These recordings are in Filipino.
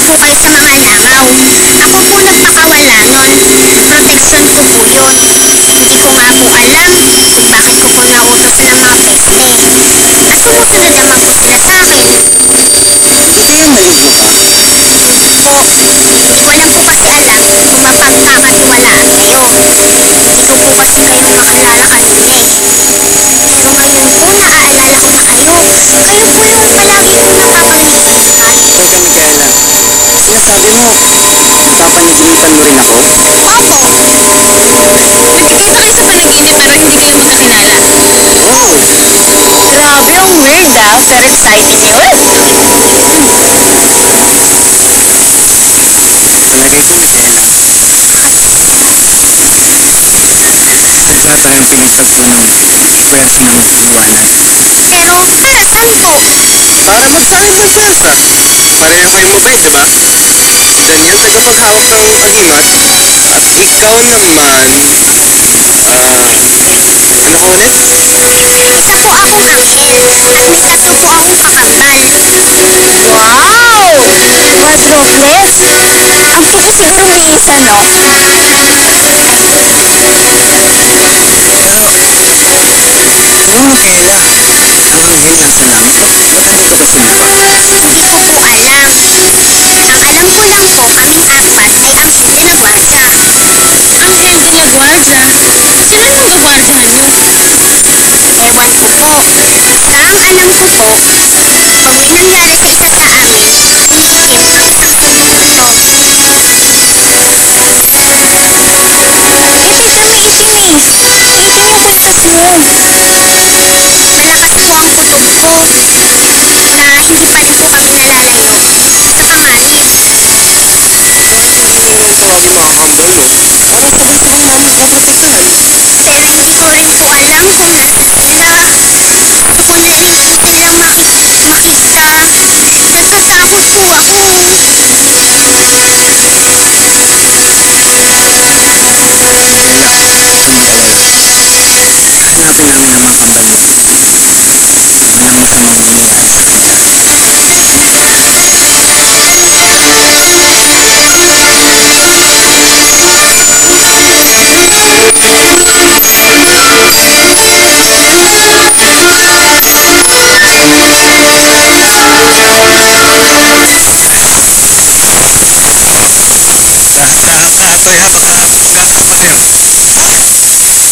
po kayo sa mga langaw. Ako po nagpakawala nun. Proteksyon ko po yun. Hindi ko nga po alam kung bakit ko po nautosan ng mga peste. At sumusunod naman po sila sa akin. Kaya maligo ka. Po, hindi ko lang po kasi alam kung mapagkakatiwalaan kayo. Hindi ko po kasi kayo makilala kanina eh. Pero ngayon po naaalala ko na kayo. Kayo po yung palagi po napapanaginipan. Teka, Micaela. Sinasabi mo, napapanaginipan mo rin ako? Opo, Nagkikita kayo sa panaginip pero hindi kayo magkakilala. Wow! grabe ang weird ah. Pero exciting yun. Palagay ko, Micaela. Wala tayong pinagtagpo ng pwersa ng liwanag. Pero, saan po? Para magsayang magpwersa. Pareho kayong mabait, di ba? Daniel, tagapaghawak ng paghimat. At ikaw naman, ano ko ulit? Isa po akong anghel at may 3 po akong kakambal. Wow! Mas Robles? Ang puti siguro may isa, no? Pero, Micaela, ang anghel nasa langit. Ba't hindi ka ba sumama? Hindi ko po alam. Ang alam ko lang po, kaming 4 ay anghel de la Guardia. Anghel de la Guardia. Sino yung gagwardyahan nyo? Ewan ko po. Basta ang alam ko po, pag may nangyari sa isa sa amin, umiitim ang isang sundong ito. Eh, teka, maitim eh. Maitim yung kwintas mo. Malakas po ang kutob ko na hindi pa rin po kami nalalayo sa kamatis. Narinig ng tawagin mga kambal, no? Parang sabay-sabay namin puprotektahan. Pero hindi ko rin po alam kung nasaan sila. Gusto ko na rin po silang makita. Natatakot po ako. Hanapin namin ang mga kambal mo. Walang masamang mangyayari sa kanila. Dahan-dahan ka, Atoy, ha? Baka ugat ang pader.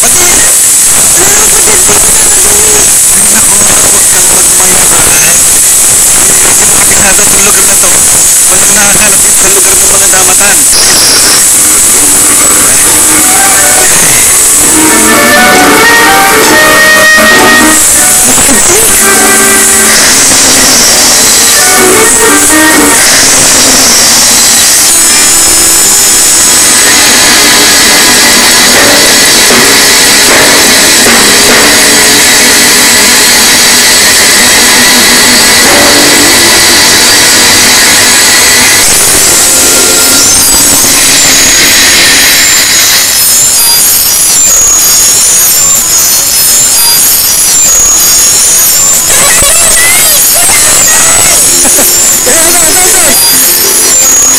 Pader! Ay, naku, huwag kang magmayabang. Hindi mo kabisado itong lugar na to. Walang nakakalap dito sa lugar ng mga damatan. Tata Doming, miss na po kayo namin.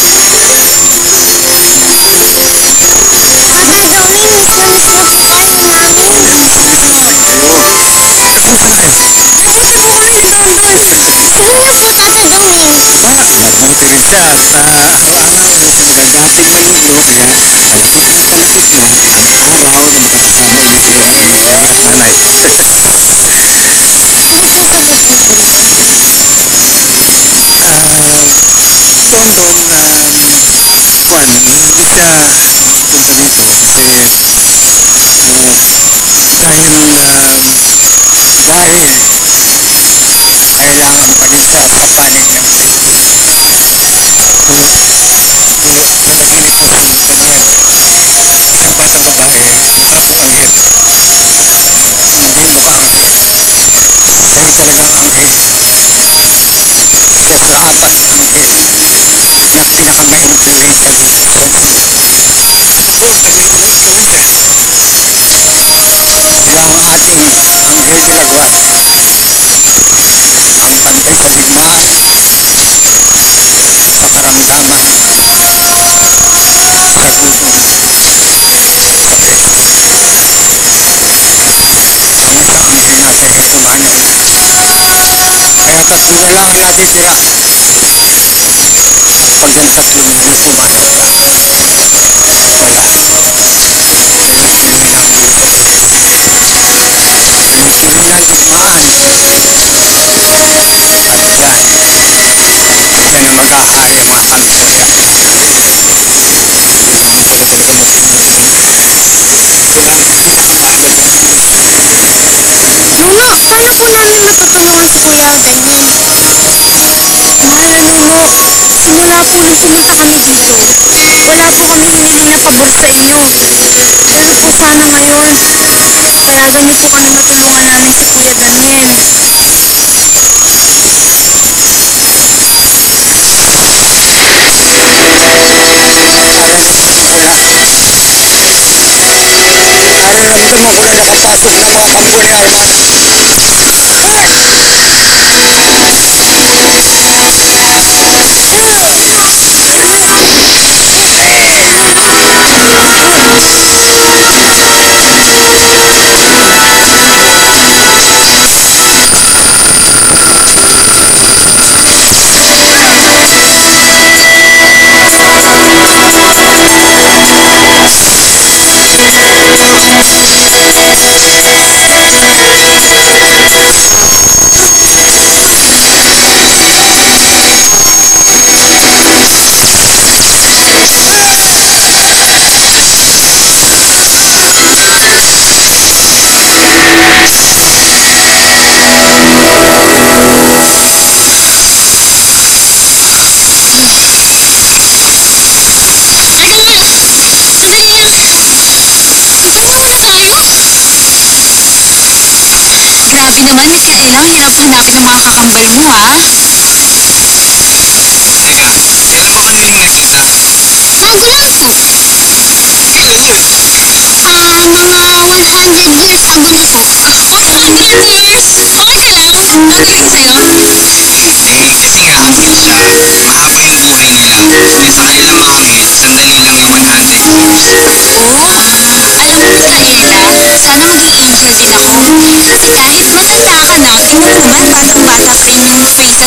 Kamusta na kayo? Napunta po kami sa Dondon. Sabi niyo po, Tata Doming. Mabuti rin siya at araw-araw ay siya nagagating maluglo kaya palapit na palapit na ang araw na makakasama ulit kayo ng inyong lola at nanay. Ano po sa bukod? Dondon, Juan, hindi siya punta dito kasi dahil kailangan pa rin siya sa panig ng nanaginip ko si Daniel. Isang batang babae, mukha pong anghel. Hindi mukhang siya talagang anghel. Isa sa 4 na anghel na pinakamainfluensya dito sa Dondon. Ano po ang kanyang influensya? Siya ang ating anghel de la Guardia. Ang bantay sa digmaan, sa karamdaman tatlo na lang ang natitira. Pag yung tatlo na yung pumasok ka, wala. Kaya sinilang dito. Yung sinilang digmaan. At yan, yan ang mag-ahari ang mga kampoya. Sila talaga magpipili. Sila ang pinakamahalaga ng Diyos. Nuno, paano po namin matutulungan si Kuya Daniel? Mahal na Nuno, simula po nung pumunta kami dito, wala po kami hinihingi na pabor sa inyo. Pero po sana ngayon, payagan niyo po kami matulungan namin si Kuya Daniel. Nararamdaman ko na nakapasok ng mga kampo ni Arman. Grabe naman, Miss Kaela. Ang hirap hanapin ng mga kakambal mo, ha? Teka, kailan mo kami nakita? Bago lang po. Kailan yun? Mga 100 years ago na po. 100 years? Okay ka lang? Gagawin sa'yo? Kasi nga, mahaba yung buhay nila. Sa kanilang mga ngayon, sandali lang yung 100 years. Oo. Alam mo, Miss Kaela, sana maging angel din ako. Kasi kahit matanda ka na, tingnan mo naman, batang-bata pa rin yung face